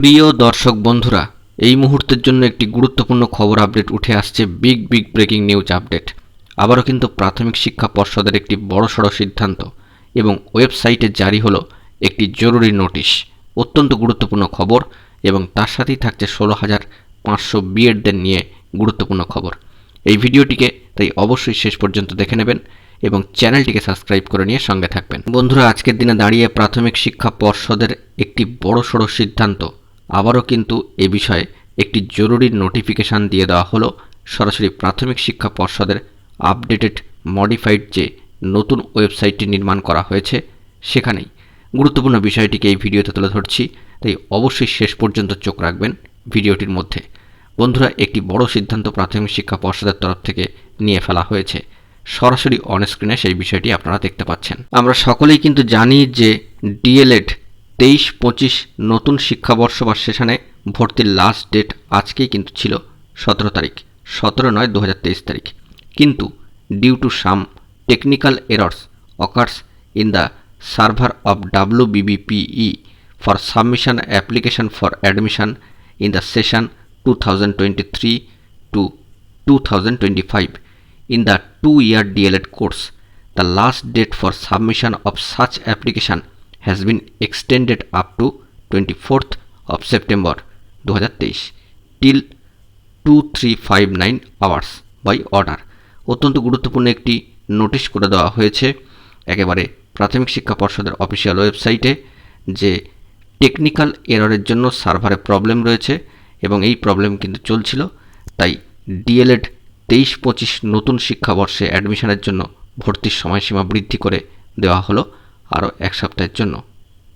প্রিয় দর্শক বন্ধুরা, এই মুহূর্তের জন্য একটি গুরুত্বপূর্ণ খবর আপডেট উঠে আসছে। Big breaking news update. আবারও কিন্তু প্রাথমিক শিক্ষা পর্ষদের একটি বড়সড় সিদ্ধান্ত এবং ওয়েবসাইটে জারি হলো একটি জরুরি নোটিশ। অত্যন্ত গুরুত্বপূর্ণ খবর এবং তার সাথেই থাকছে 16,500 বিএডদের নিয়ে গুরুত্বপূর্ণ খবর। এই ভিডিওটিকে তাই অবশ্যই শেষ পর্যন্ত দেখে নেবেন এবং চ্যানেলটিকে সাবস্ক্রাইব করে নিয়ে সঙ্গে থাকবেন। বন্ধুরা, আজকের দিনে দাঁড়িয়ে প্রাথমিক শিক্ষা পর্ষদের একটি বড়সড় সিদ্ধান্ত। আবারও কিন্তু এ বিষয়ে একটি জরুরি নোটিফিকেশান দিয়ে দেওয়া হলো সরাসরি প্রাথমিক শিক্ষা পর্ষদের আপডেটেড মডিফাইড যে নতুন ওয়েবসাইটটি নির্মাণ করা হয়েছে সেখানেই গুরুত্বপূর্ণ বিষয়টিকে এই ভিডিওতে তুলে ধরছি, তাই অবশ্যই শেষ পর্যন্ত চোখ রাখবেন ভিডিওটির মধ্যে। বন্ধুরা, একটি বড় সিদ্ধান্ত প্রাথমিক শিক্ষা পর্ষদের তরফ থেকে নিয়ে ফেলা হয়েছে। সরাসরি অনস্ক্রিনে সেই বিষয়টি আপনারা দেখতে পাচ্ছেন। আমরা সকলেই কিন্তু জানি যে ডিএলএড 23-25 নতুন শিক্ষাবর্ষ বা সেশনে ভর্তির লাস্ট ডেট আজকেই কিন্তু ছিল 17 তারিখ, 17 নয় 2023 তারিখ। কিন্তু due to some technical errors occurs in the server of WBBPE for submission application for admission in the session 2023 to 2025 in the 2-year DLED course, the last date for submission of such application has been extended up to 24th of September 2023 till 2359 hours by order। অত্যন্ত গুরুত্বপূর্ণ একটি notice করে দেওয়া হয়েছে একেবারে প্রাথমিক শিক্ষা পর্ষদের অফিসিয়াল ওয়েবসাইটে যে টেকনিক্যাল এররের জন্য সার্ভারে প্রবলেম রয়েছে এবং এই প্রবলেম কিন্তু চলছিল। তাই ডিএলএড 23-25 নতুন শিক্ষাবর্ষে অ্যাডমিশনের জন্য ভর্তির সময়সীমা বৃদ্ধি করে দেওয়া হলো আরও এক সপ্তাহের জন্য।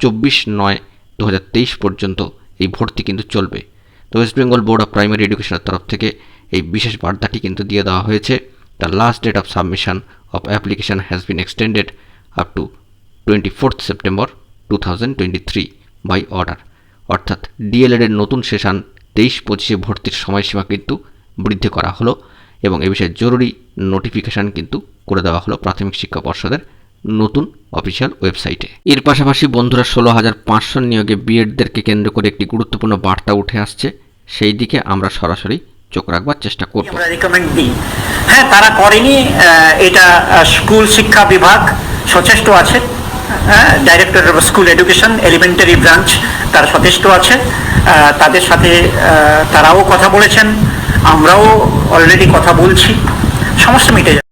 24/9/2023 পর্যন্ত এই ভর্তি কিন্তু চলবে। তো West Bengal board of primary এডুকেশনের তরফ থেকে এই বিশেষ বার্তাটি কিন্তু দিয়ে দেওয়া হয়েছে। The last date of submission of application has been extended up to 24th September 2023 by order. অর্থাৎ ডিএলএডের নতুন সেশন 23-25 ভর্তির সময়সীমা কিন্তু বৃদ্ধি করা হলো এবং এ বিষয়ে জরুরি নোটিফিকেশান কিন্তু করে দেওয়া হলো প্রাথমিক শিক্ষা পর্ষদের নতুন অফিসিয়াল ওয়েবসাইটে। এর পাশাপাশি বন্ধুরা 16,500 নিয়োগে বিএডদেরকে কেন্দ্র করে একটি গুরুত্বপূর্ণ বার্তা উঠে আসছে, সেই দিকে আমরা সরাসরি চোখ রাখবার চেষ্টা করব। আমরা রিকমেন্ড দিই, হ্যাঁ তারা করেনি, এটা স্কুল শিক্ষা বিভাগ সচেষ্ট আছে, director of school education elementary branch তারা সচেষ্ট আছে, তাদের সাথে তারাও কথা বলেছেন, আমরাও অলরেডি কথা বলছি, সমস্যা মিটে যাবে।